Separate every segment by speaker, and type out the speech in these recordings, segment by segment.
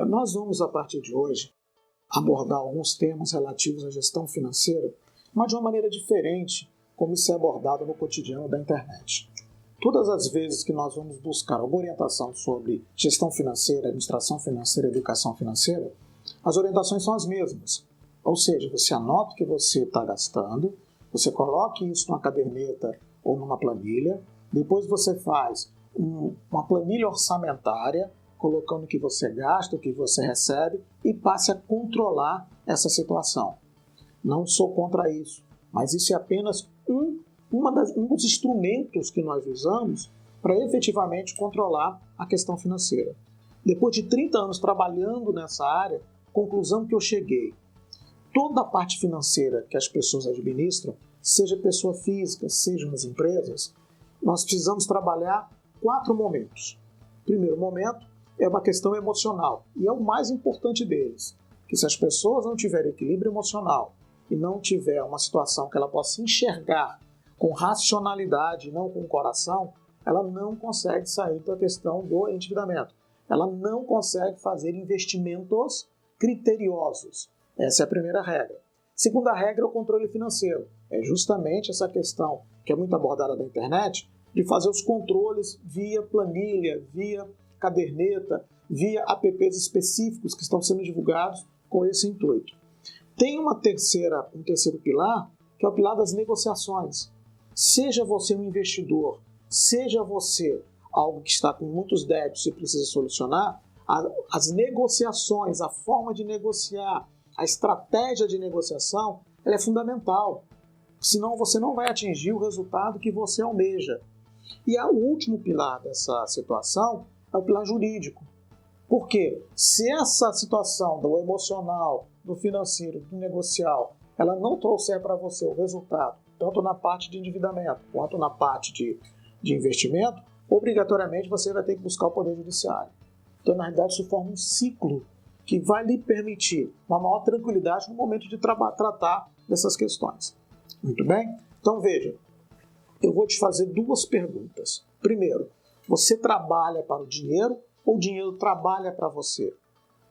Speaker 1: Nós vamos, a partir de hoje, abordar alguns temas relativos à gestão financeira, mas de uma maneira diferente, como isso é abordado no cotidiano da internet. Todas as vezes que nós vamos buscar alguma orientação sobre gestão financeira, administração financeira, educação financeira, as orientações são as mesmas. Ou seja, você anota o que você está gastando, você coloque isso numa caderneta ou numa planilha, depois você faz uma planilha orçamentária, colocando o que você gasta, o que você recebe, e passe a controlar essa situação. Não sou contra isso, mas isso é apenas um dos instrumentos que nós usamos para efetivamente controlar a questão financeira. Depois de 30 anos trabalhando nessa área, conclusão que eu cheguei: toda a parte financeira que as pessoas administram, seja pessoa física, sejam as empresas, nós precisamos trabalhar 4 momentos. O primeiro momento é uma questão emocional, e é o mais importante deles, que se as pessoas não tiverem equilíbrio emocional e não tiver uma situação que ela possa enxergar com racionalidade, não com coração, ela não consegue sair da questão do endividamento. Ela não consegue fazer investimentos criteriosos. Essa é a primeira regra. Segunda regra é o controle financeiro. É justamente essa questão que é muito abordada na internet, de fazer os controles via planilha, via caderneta, via apps específicos que estão sendo divulgados com esse intuito. Tem um terceiro pilar, que é o pilar das negociações. Seja você um investidor, seja você algo que está com muitos débitos e precisa solucionar, as negociações, a forma de negociar, a estratégia de negociação, ela é fundamental. Senão você não vai atingir o resultado que você almeja. E o último pilar dessa situação é o pilar jurídico. Porque se essa situação do emocional, do financeiro, do negocial, ela não trouxer para você o resultado, tanto na parte de endividamento quanto na parte de investimento, obrigatoriamente você vai ter que buscar o Poder Judiciário. Então, na realidade, isso forma um ciclo que vai lhe permitir uma maior tranquilidade no momento de tratar dessas questões. Muito bem? Então, veja, eu vou te fazer 2 perguntas. Primeiro, você trabalha para o dinheiro ou o dinheiro trabalha para você?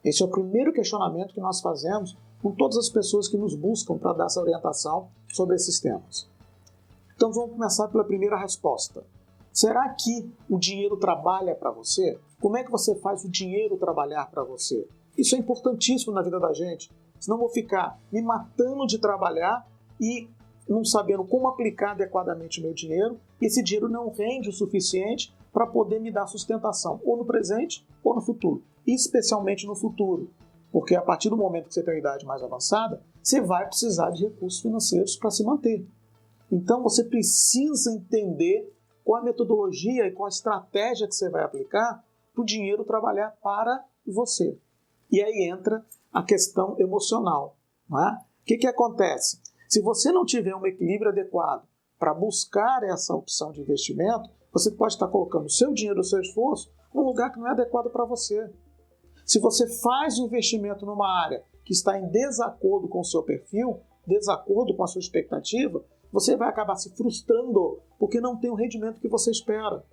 Speaker 1: Esse é o primeiro questionamento que nós fazemos com todas as pessoas que nos buscam para dar essa orientação sobre esses temas. Então vamos começar pela primeira resposta. Será que o dinheiro trabalha para você? Como é que você faz o dinheiro trabalhar para você? Isso é importantíssimo na vida da gente, senão eu vou ficar me matando de trabalhar e não sabendo como aplicar adequadamente o meu dinheiro, e esse dinheiro não rende o suficiente para poder me dar sustentação, ou no presente ou no futuro, especialmente no futuro, porque a partir do momento que você tem uma idade mais avançada, você vai precisar de recursos financeiros para se manter. Então você precisa entender qual a metodologia e qual a estratégia que você vai aplicar para o dinheiro trabalhar para você. E aí entra a questão emocional. Não é? O que acontece? Se você não tiver um equilíbrio adequado para buscar essa opção de investimento, você pode estar colocando o seu dinheiro, o seu esforço, num lugar que não é adequado para você. Se você faz um investimento numa área que está em desacordo com o seu perfil, desacordo com a sua expectativa, você vai acabar se frustrando porque não tem o rendimento que você espera.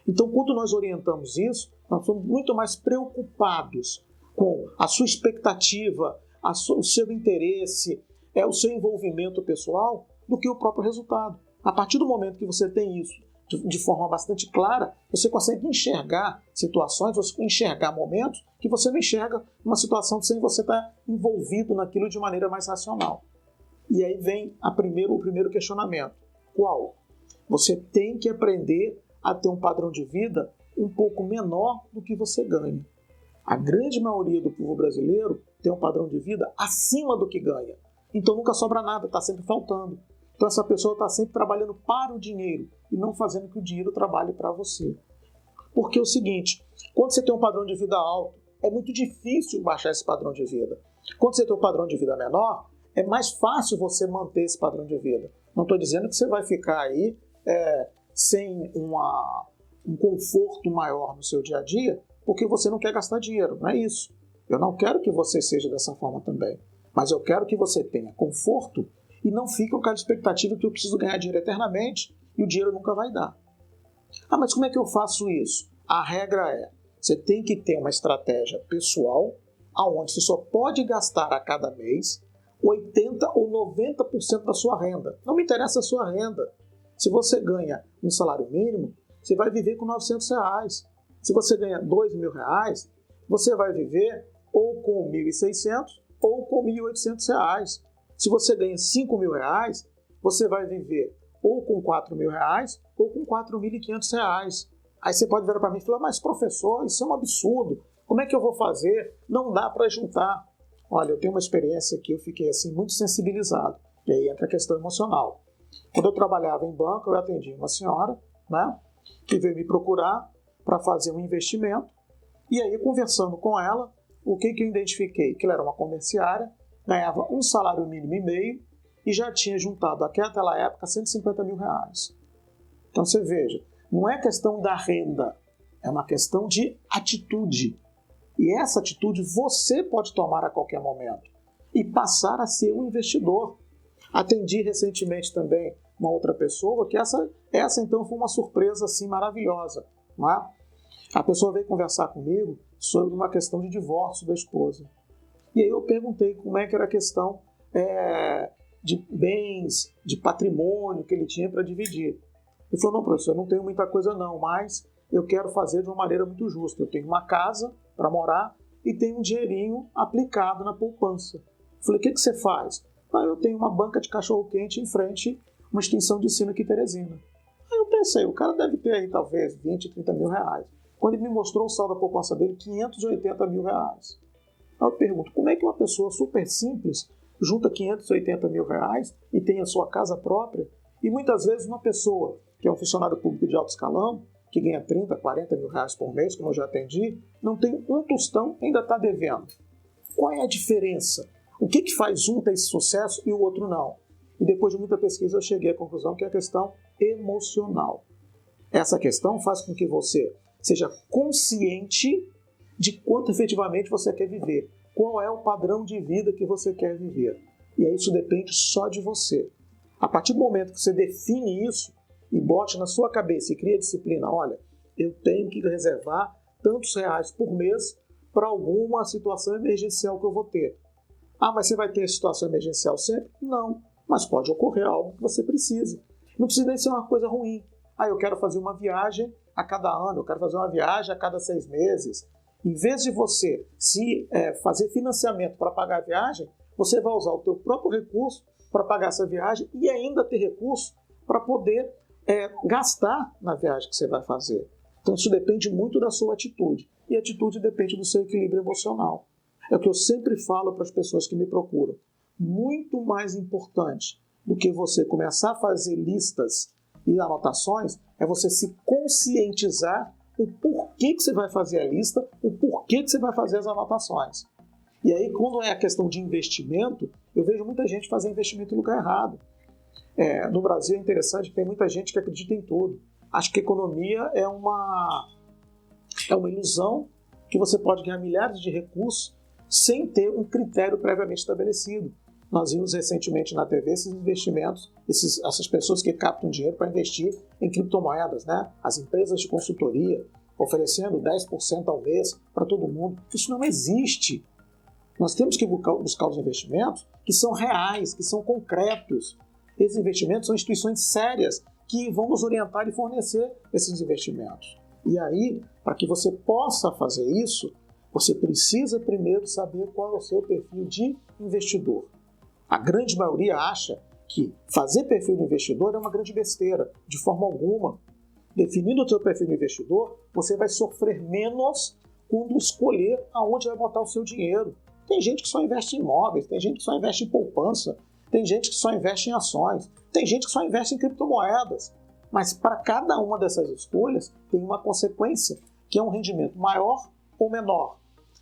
Speaker 1: Então, quando nós orientamos isso, nós somos muito mais preocupados com a sua expectativa, o seu interesse, o seu envolvimento pessoal, do que o próprio resultado. A partir do momento que você tem isso de forma bastante clara, você consegue enxergar situações, você enxergar momentos que você não enxerga numa situação sem você estar envolvido naquilo de maneira mais racional. E aí vem o primeiro questionamento. Qual? Você tem que aprender a ter um padrão de vida um pouco menor do que você ganha. A grande maioria do povo brasileiro tem um padrão de vida acima do que ganha. Então nunca sobra nada, está sempre faltando. Então essa pessoa está sempre trabalhando para o dinheiro e não fazendo que o dinheiro trabalhe para você. Porque é o seguinte, quando você tem um padrão de vida alto, é muito difícil baixar esse padrão de vida. Quando você tem um padrão de vida menor, é mais fácil você manter esse padrão de vida. Não estou dizendo que você vai ficar aí sem um conforto maior no seu dia a dia, porque você não quer gastar dinheiro, não é isso. Eu não quero que você seja dessa forma também. Mas eu quero que você tenha conforto e não fique com aquela expectativa que eu preciso ganhar dinheiro eternamente e o dinheiro nunca vai dar. Ah, mas como é que eu faço isso? A regra é, Você tem que ter uma estratégia pessoal, aonde você só pode gastar a cada mês 80% ou 90% da sua renda. Não me interessa a sua renda. Se você ganha um salário mínimo, você vai viver com R$900. Se você ganha R$2.000, você vai viver ou com R$1.600 ou com R$1.800. Se você ganha R$5.000, você vai viver ou com R$4.000 ou com R$4.500. Aí você pode virar para mim e falar, mas professor, isso é um absurdo. Como é que eu vou fazer? Não dá para juntar. Olha, eu tenho uma experiência que eu fiquei assim muito sensibilizado. E aí entra a questão emocional. Quando eu trabalhava em banco, eu atendi uma senhora, né, que veio me procurar para fazer um investimento. E aí, conversando com ela, o que eu identifiquei? Que ela era uma comerciária, ganhava um salário mínimo e meio e já tinha juntado até aquela época R$150 mil. Então você veja, não é questão da renda, é uma questão de atitude. E essa atitude você pode tomar a qualquer momento e passar a ser um investidor. Atendi recentemente também uma outra pessoa que essa então foi uma surpresa assim maravilhosa. Não é? A pessoa veio conversar comigo sobre uma questão de divórcio da esposa. E aí eu perguntei como é que era a questão de bens, de patrimônio que ele tinha para dividir. Ele falou, não, professor, eu não tenho muita coisa não, mas eu quero fazer de uma maneira muito justa. Eu tenho uma casa para morar e tenho um dinheirinho aplicado na poupança. Eu falei, o que você faz? Eu tenho uma banca de cachorro-quente em frente a uma extensão de ensino aqui em Teresina. Aí eu pensei, o cara deve ter aí talvez 20, 30 mil reais. Quando ele me mostrou o saldo da poupança dele, 580 mil reais. Aí eu pergunto, como é que uma pessoa super simples junta 580 mil reais e tem a sua casa própria? E muitas vezes uma pessoa que é um funcionário público de alto escalão, que ganha 30, 40 mil reais por mês, como eu já atendi, não tem um tostão, ainda está devendo. Qual é a diferença? O que faz um ter esse sucesso e o outro não? E depois de muita pesquisa eu cheguei à conclusão que é a questão emocional. Essa questão faz com que você seja consciente de quanto efetivamente você quer viver. Qual é o padrão de vida que você quer viver? E aí isso depende só de você. A partir do momento que você define isso e bote na sua cabeça e cria disciplina, olha, eu tenho que reservar tantos reais por mês para alguma situação emergencial que eu vou ter. Ah, mas você vai ter situação emergencial sempre? Não, mas pode ocorrer algo que você precise. Não precisa nem ser uma coisa ruim. Ah, eu quero fazer uma viagem a cada ano, eu quero fazer uma viagem a cada 6 meses. Em vez de você fazer financiamento para pagar a viagem, você vai usar o teu próprio recurso para pagar essa viagem e ainda ter recurso para poder gastar na viagem que você vai fazer. Então isso depende muito da sua atitude. E a atitude depende do seu equilíbrio emocional. É o que eu sempre falo para as pessoas que me procuram. Muito mais importante do que você começar a fazer listas e anotações é você se conscientizar o porquê que você vai fazer a lista, o porquê que você vai fazer as anotações. E aí, quando é a questão de investimento, eu vejo muita gente fazer investimento no lugar errado. No Brasil é interessante que tem muita gente que acredita em tudo. Acho que a economia é uma ilusão que você pode ganhar milhares de recursos sem ter um critério previamente estabelecido. Nós vimos recentemente na TV esses investimentos, essas pessoas que captam dinheiro para investir em criptomoedas, né? As empresas de consultoria oferecendo 10% ao mês para todo mundo. Isso não existe. Nós temos que buscar os investimentos que são reais, que são concretos. Esses investimentos são instituições sérias que vão nos orientar e fornecer esses investimentos. E aí, para que você possa fazer isso, você precisa primeiro saber qual é o seu perfil de investidor. A grande maioria acha que fazer perfil de investidor é uma grande besteira, de forma alguma. Definindo o seu perfil de investidor, você vai sofrer menos quando escolher aonde vai botar o seu dinheiro. Tem gente que só investe em imóveis, tem gente que só investe em poupança, tem gente que só investe em ações, tem gente que só investe em criptomoedas. Mas para cada uma dessas escolhas tem uma consequência, que é um rendimento maior ou menor.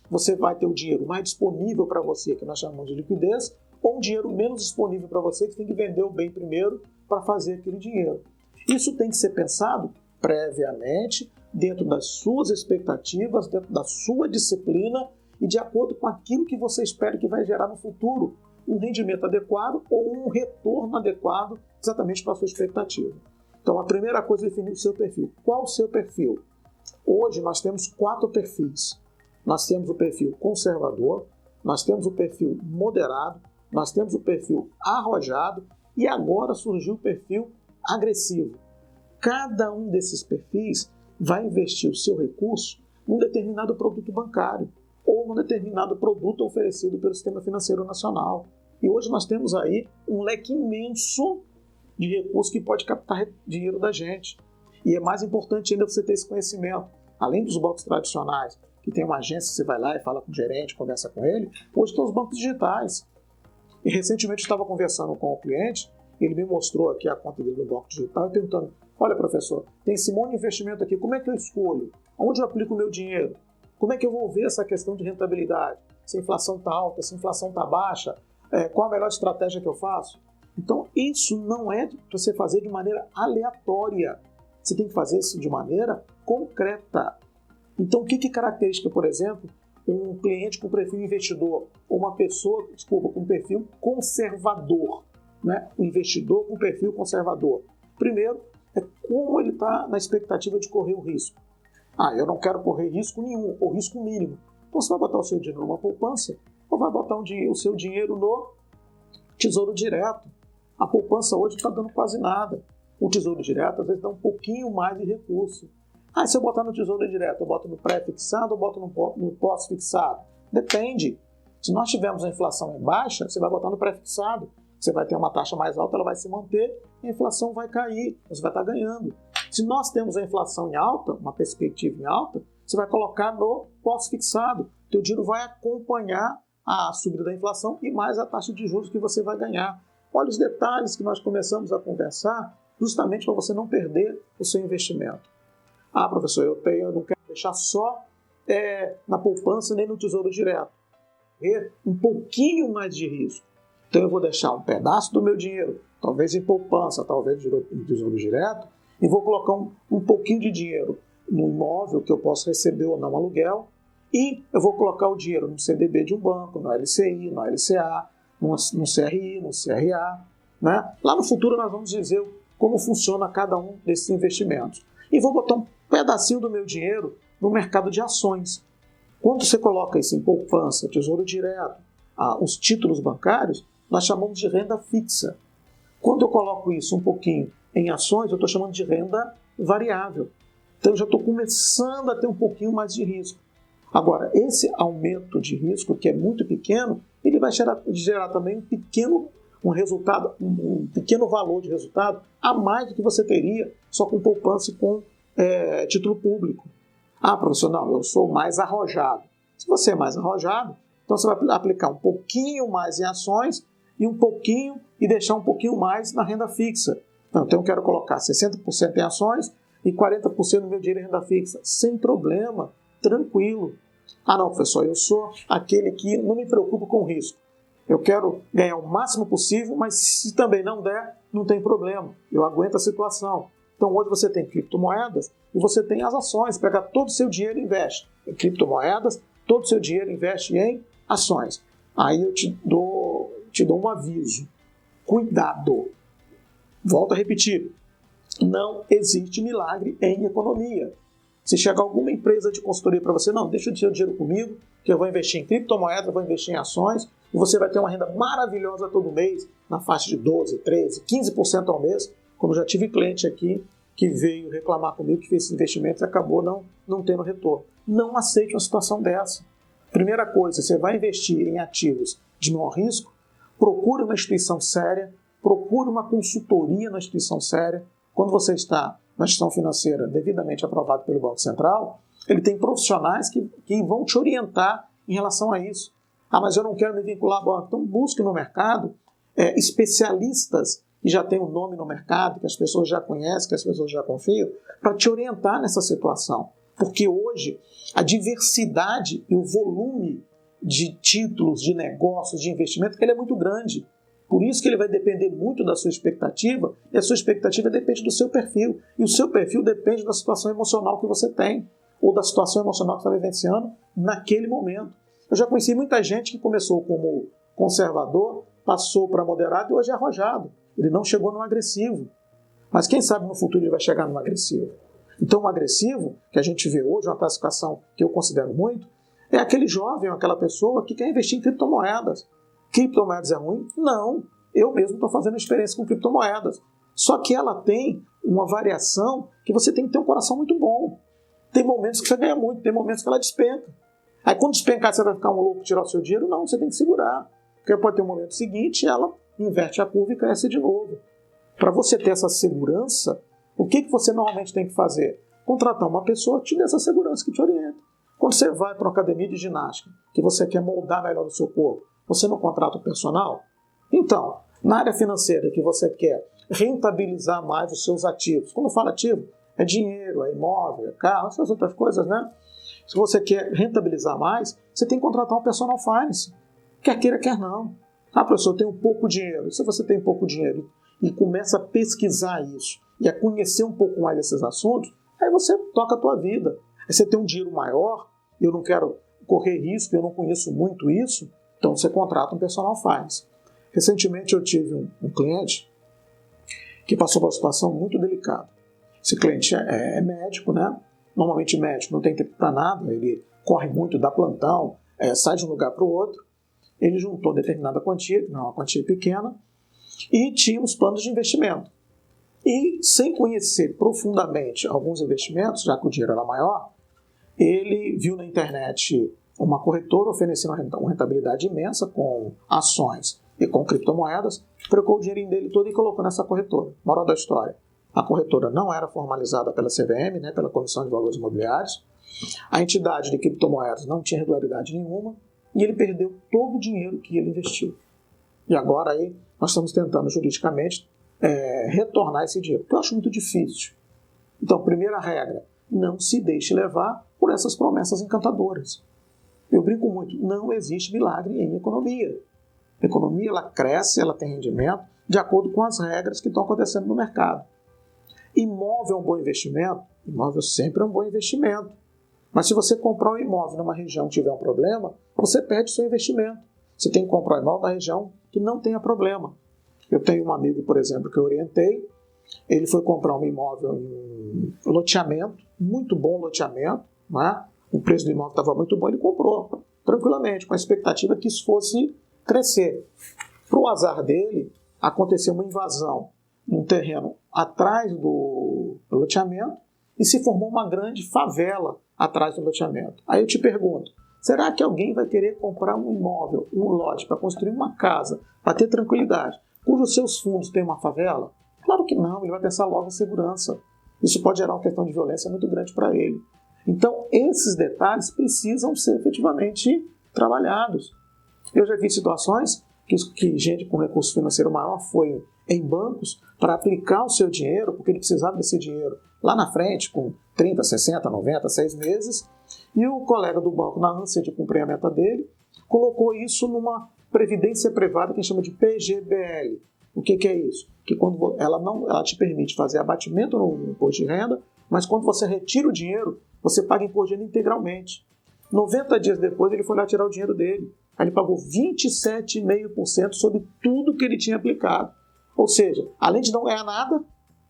Speaker 1: Você vai ter o dinheiro mais disponível para você, que nós chamamos de liquidez, ou um dinheiro menos disponível para você, que tem que vender o bem primeiro para fazer aquele dinheiro. Isso tem que ser pensado previamente, dentro das suas expectativas, dentro da sua disciplina e de acordo com aquilo que você espera que vai gerar no futuro um rendimento adequado ou um retorno adequado exatamente para a sua expectativa. Então, a primeira coisa é definir o seu perfil. Qual o seu perfil? Hoje nós temos 4 perfis. Nós temos o perfil conservador, nós temos o perfil moderado, nós temos o perfil arrojado e agora surgiu o perfil agressivo. Cada um desses perfis vai investir o seu recurso num determinado produto bancário ou num determinado produto oferecido pelo Sistema Financeiro Nacional. E hoje nós temos aí um leque imenso de recursos que pode captar dinheiro da gente. E é mais importante ainda você ter esse conhecimento. Além dos bancos tradicionais, que tem uma agência, você vai lá e fala com o gerente, conversa com ele, hoje tem os bancos digitais. E recentemente eu estava conversando com o cliente, ele me mostrou aqui a conta dele no banco digital e perguntando: olha, professor, tem esse monte de investimento aqui, como é que eu escolho? Onde eu aplico o meu dinheiro? Como é que eu vou ver essa questão de rentabilidade? Se a inflação está alta, se a inflação está baixa, qual a melhor estratégia que eu faço? Então, isso não é para você fazer de maneira aleatória. Você tem que fazer isso de maneira concreta. Então, o que caracteriza, por exemplo, um cliente com perfil investidor ou uma pessoa, com perfil conservador, né? Um investidor com perfil conservador. Primeiro, é como ele está na expectativa de correr o risco. Eu não quero correr risco nenhum, ou risco mínimo. Então, você vai botar o seu dinheiro numa poupança ou vai botar o seu dinheiro no Tesouro Direto. A poupança hoje está dando quase nada. O Tesouro Direto, às vezes, dá um pouquinho mais de recurso. Se eu botar no Tesouro Direto, eu boto no pré-fixado ou boto no pós-fixado? Depende. Se nós tivermos a inflação em baixa, você vai botar no pré-fixado. Você vai ter uma taxa mais alta, ela vai se manter, e a inflação vai cair, você vai estar ganhando. Se nós temos a inflação em alta, uma perspectiva em alta, você vai colocar no pós-fixado. O teu dinheiro vai acompanhar a subida da inflação e mais a taxa de juros que você vai ganhar. Olha os detalhes que nós começamos a conversar, justamente para você não perder o seu investimento. Professor, eu não quero deixar só na poupança nem no Tesouro Direto. Ter um pouquinho mais de risco. Então eu vou deixar um pedaço do meu dinheiro, talvez em poupança, talvez em Tesouro Direto, e vou colocar um pouquinho de dinheiro no imóvel que eu posso receber ou não aluguel, e eu vou colocar o dinheiro no CDB de um banco, no LCI, no LCA, no CRI, no CRA. Né? Lá no futuro nós vamos dizer como funciona cada um desses investimentos. E vou botar um pedacinho do meu dinheiro no mercado de ações. Quando você coloca isso em poupança, Tesouro Direto, os títulos bancários, nós chamamos de renda fixa. Quando eu coloco isso um pouquinho em ações, eu estou chamando de renda variável. Então eu já estou começando a ter um pouquinho mais de risco. Agora, esse aumento de risco, que é muito pequeno, ele vai gerar também um resultado, um pequeno valor de resultado a mais do que você teria só com poupança e com título público. Professor, não, eu sou mais arrojado. Se você é mais arrojado, então você vai aplicar um pouquinho mais em ações e deixar um pouquinho mais na renda fixa. Então eu quero colocar 60% em ações e 40% do meu dinheiro em renda fixa. Sem problema, tranquilo. Não, professor, eu sou aquele que não me preocupa com o risco. Eu quero ganhar o máximo possível, mas se também não der, não tem problema. Eu aguento a situação. Então hoje você tem criptomoedas e você tem as ações. Pega todo o seu dinheiro e investe em criptomoedas, todo o seu dinheiro investe em ações. Aí eu te dou um aviso. Cuidado. Volto a repetir. Não existe milagre em economia. Se chegar alguma empresa de consultoria para você, não, deixa o seu dinheiro comigo, que eu vou investir em criptomoedas, vou investir em ações, e você vai ter uma renda maravilhosa todo mês, na faixa de 12%, 13%, 15% ao mês, como já tive cliente aqui que veio reclamar comigo que fez esses investimentos e acabou não tendo retorno. Não aceite uma situação dessa. Primeira coisa, você vai investir em ativos de menor risco, procure uma instituição séria, procure uma consultoria na instituição séria. Quando você está na instituição financeira devidamente aprovado pelo Banco Central, ele tem profissionais que vão te orientar em relação a isso. Mas eu não quero me vincular a banco. Então busque no mercado especialistas que já têm um nome no mercado, que as pessoas já conhecem, que as pessoas já confiam, para te orientar nessa situação. Porque hoje a diversidade e o volume de títulos, de negócios, de investimento, ele é muito grande. Por isso que ele vai depender muito da sua expectativa, e a sua expectativa depende do seu perfil. E o seu perfil depende da situação emocional que você tem, ou da situação emocional que você está vivenciando naquele momento. Eu já conheci muita gente que começou como conservador, passou para moderado e hoje é arrojado. Ele não chegou no agressivo. Mas quem sabe no futuro ele vai chegar no agressivo. Então, o agressivo, que a gente vê hoje, uma classificação que eu considero muito, é aquele jovem, aquela pessoa que quer investir em criptomoedas. Criptomoedas é ruim? Não. Eu mesmo estou fazendo experiência com criptomoedas. Só que ela tem uma variação que você tem que ter um coração muito bom. Tem momentos que você ganha muito, tem momentos que ela despenca. Aí quando despencar você vai ficar um louco tirar o seu dinheiro? Não, você tem que segurar. Porque pode ter um momento seguinte, ela inverte a curva e cresce de novo. Para você ter essa segurança, o que você normalmente tem que fazer? Contratar uma pessoa que te dê essa segurança, que te orienta. Quando você vai para uma academia de ginástica, que você quer moldar melhor o seu corpo, você não contrata um personal? Então, na área financeira que você quer rentabilizar mais os seus ativos, quando eu falo ativo, é dinheiro, é imóvel, é carro, essas outras coisas, né? Se você quer rentabilizar mais, você tem que contratar um personal finance. Quer queira, quer não. Ah, professor, eu tenho pouco dinheiro. Se você tem pouco dinheiro e começa a pesquisar isso e a conhecer um pouco mais desses assuntos, aí você toca a tua vida. Aí você tem um dinheiro maior, eu não quero correr risco, eu não conheço muito isso, então você contrata um personal finance. Recentemente eu tive um cliente que passou por uma situação muito delicada. Esse cliente é médico, né? Normalmente médico não tem tempo para nada, ele corre muito, dá plantão, sai de um lugar para o outro. Ele juntou determinada quantia, que não é uma quantia pequena, e tinha os planos de investimento. E sem conhecer profundamente alguns investimentos, já que o dinheiro era maior, ele viu na internet uma corretora oferecendo uma rentabilidade imensa com ações e com criptomoedas, trocou o dinheirinho dele todo e colocou nessa corretora. Moral da história: a corretora não era formalizada pela CVM, né, pela Comissão de Valores Imobiliários, a entidade de criptomoedas não tinha regularidade nenhuma e ele perdeu todo o dinheiro que ele investiu. E agora aí nós estamos tentando juridicamente retornar esse dinheiro, que eu acho muito difícil. Então, primeira regra, não se deixe levar por essas promessas encantadoras. Eu brinco muito, não existe milagre em economia. A economia ela cresce, ela tem rendimento de acordo com as regras que estão acontecendo no mercado. Imóvel é um bom investimento? Imóvel sempre é um bom investimento. Mas se você comprar um imóvel numa região que tiver um problema, você perde seu investimento. Você tem que comprar um imóvel na região que não tenha problema. Eu tenho um amigo, por exemplo, que eu orientei, ele foi comprar um imóvel em loteamento, muito bom loteamento, né? O preço do imóvel estava muito bom, ele comprou tranquilamente, com a expectativa que isso fosse crescer. Para o azar dele, aconteceu uma invasão num terreno atrás do loteamento e se formou uma grande favela atrás do loteamento. Aí eu te pergunto, será que alguém vai querer comprar um imóvel, um lote, para construir uma casa, para ter tranquilidade, cujos seus fundos têm uma favela? Claro que não, ele vai pensar logo em segurança. Isso pode gerar uma questão de violência muito grande para ele. Então, esses detalhes precisam ser efetivamente trabalhados. Eu já vi situações que gente com recurso financeiro maior foi em bancos para aplicar o seu dinheiro, porque ele precisava desse dinheiro lá na frente, com 30, 60, 90, 6 meses, e o colega do banco, na ânsia de cumprir a meta dele, colocou isso numa previdência privada que a gente chama de PGBL. O que é isso? Que quando ela te permite fazer abatimento no imposto de renda, mas quando você retira o dinheiro, você paga imposto de renda integralmente. 90 dias depois, ele foi lá tirar o dinheiro dele. Aí ele pagou 27,5% sobre tudo que ele tinha aplicado. Ou seja, além de não ganhar nada,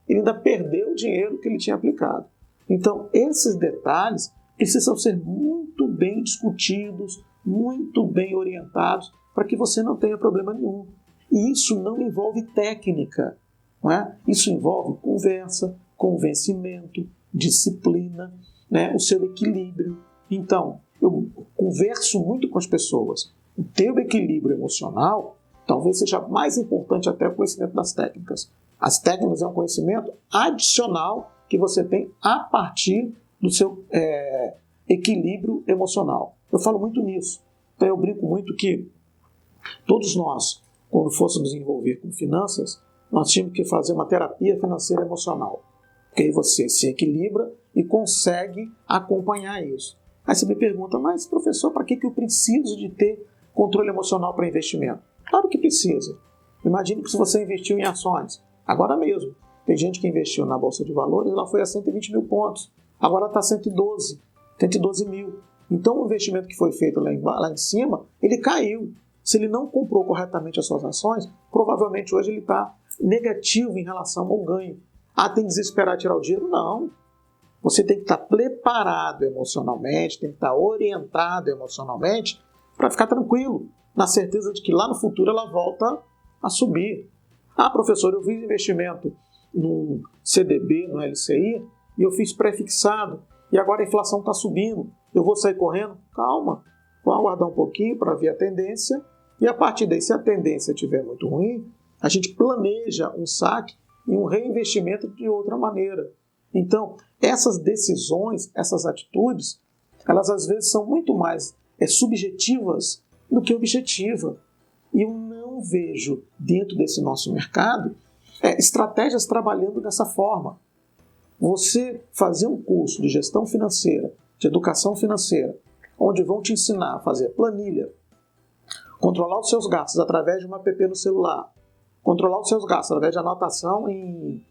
Speaker 1: ele ainda perdeu o dinheiro que ele tinha aplicado. Então, esses detalhes precisam ser muito bem discutidos, muito bem orientados, para que você não tenha problema nenhum. E isso não envolve técnica, não é? Isso envolve conversa, convencimento, disciplina, né? O seu equilíbrio. Então, eu converso muito com as pessoas. O teu equilíbrio emocional talvez seja mais importante até o conhecimento das técnicas. As técnicas é um conhecimento adicional que você tem a partir do seu equilíbrio emocional. Eu falo muito nisso. Então eu brinco muito que todos nós, quando fôssemos envolver com finanças, nós tínhamos que fazer uma terapia financeira emocional. Porque aí você se equilibra e consegue acompanhar isso. Aí você me pergunta, mas professor, para que eu preciso de ter controle emocional para investimento? Claro que precisa. Imagine que se você investiu em ações, agora mesmo, tem gente que investiu na Bolsa de Valores, ela foi a 120 mil pontos, agora está a 112 mil. Então o investimento que foi feito lá em cima, ele caiu. Se ele não comprou corretamente as suas ações, provavelmente hoje ele está negativo em relação ao ganho. Ah, tem que desesperar tirar o dinheiro? Não. você tem que estar preparado emocionalmente, tem que estar orientado emocionalmente para ficar tranquilo, na certeza de que lá no futuro ela volta a subir. Ah, professor, eu fiz investimento no CDB, no LCI, e eu fiz pré-fixado, e agora a inflação está subindo, eu vou sair correndo? Calma, vamos aguardar um pouquinho para ver a tendência, e a partir daí, se a tendência estiver muito ruim, a gente planeja um saque e um reinvestimento de outra maneira. Então, essas decisões, essas atitudes, elas às vezes são muito mais subjetivas do que objetivas. E eu não vejo dentro desse nosso mercado estratégias trabalhando dessa forma. Você fazer um curso de gestão financeira, de educação financeira, onde vão te ensinar a fazer planilha, controlar os seus gastos através de uma app no celular, controlar os seus gastos através de anotação em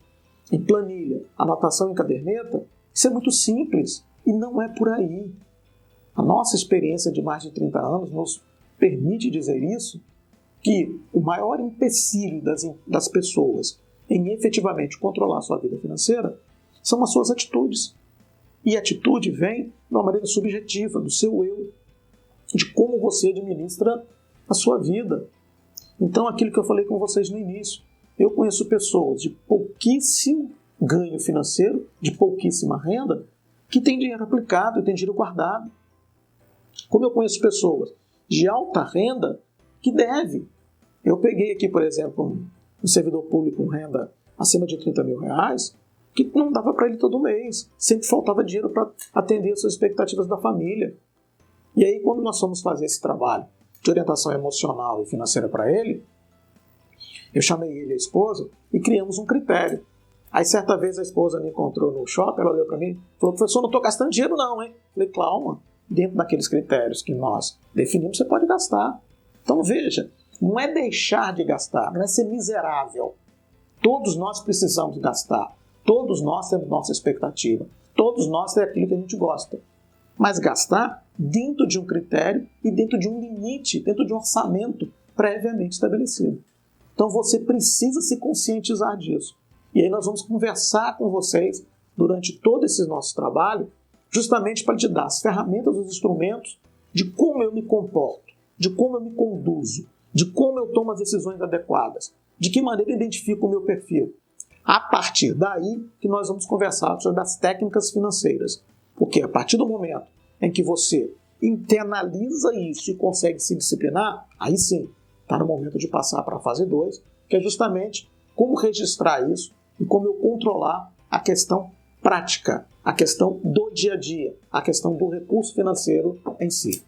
Speaker 1: planilha, anotação em caderneta, isso é muito simples e não é por aí. A nossa experiência de mais de 30 anos nos permite dizer isso, que o maior empecilho das pessoas em efetivamente controlar a sua vida financeira são as suas atitudes. E a atitude vem de uma maneira subjetiva, do seu eu, de como você administra a sua vida. Então, aquilo que eu falei com vocês no início, eu conheço pessoas de pouquíssimo ganho financeiro, de pouquíssima renda, que têm dinheiro aplicado e têm dinheiro guardado. Como eu conheço pessoas de alta renda que deve. Eu peguei aqui, por exemplo, um servidor público com renda acima de 30 mil reais, que não dava para ele todo mês. Sempre faltava dinheiro para atender as suas expectativas da família. E aí, quando nós fomos fazer esse trabalho de orientação emocional e financeira para ele, eu chamei ele e a esposa e criamos um critério. Aí, certa vez, a esposa me encontrou no shopping, ela olhou para mim e falou: professor, não estou gastando dinheiro não, hein? Falei: calma, dentro daqueles critérios que nós definimos, você pode gastar. Então, veja, não é deixar de gastar, não é ser miserável. Todos nós precisamos gastar. Todos nós temos nossa expectativa. Todos nós temos aquilo que a gente gosta. Mas gastar dentro de um critério e dentro de um limite, dentro de um orçamento previamente estabelecido. Então você precisa se conscientizar disso. E aí nós vamos conversar com vocês durante todo esse nosso trabalho, justamente para te dar as ferramentas, os instrumentos de como eu me comporto, de como eu me conduzo, de como eu tomo as decisões adequadas, de que maneira eu identifico o meu perfil. A partir daí que nós vamos conversar sobre as técnicas financeiras. Porque a partir do momento em que você internaliza isso e consegue se disciplinar, aí sim, está no momento de passar para a fase 2, que é justamente como registrar isso e como eu controlar a questão prática, a questão do dia a dia, a questão do recurso financeiro em si.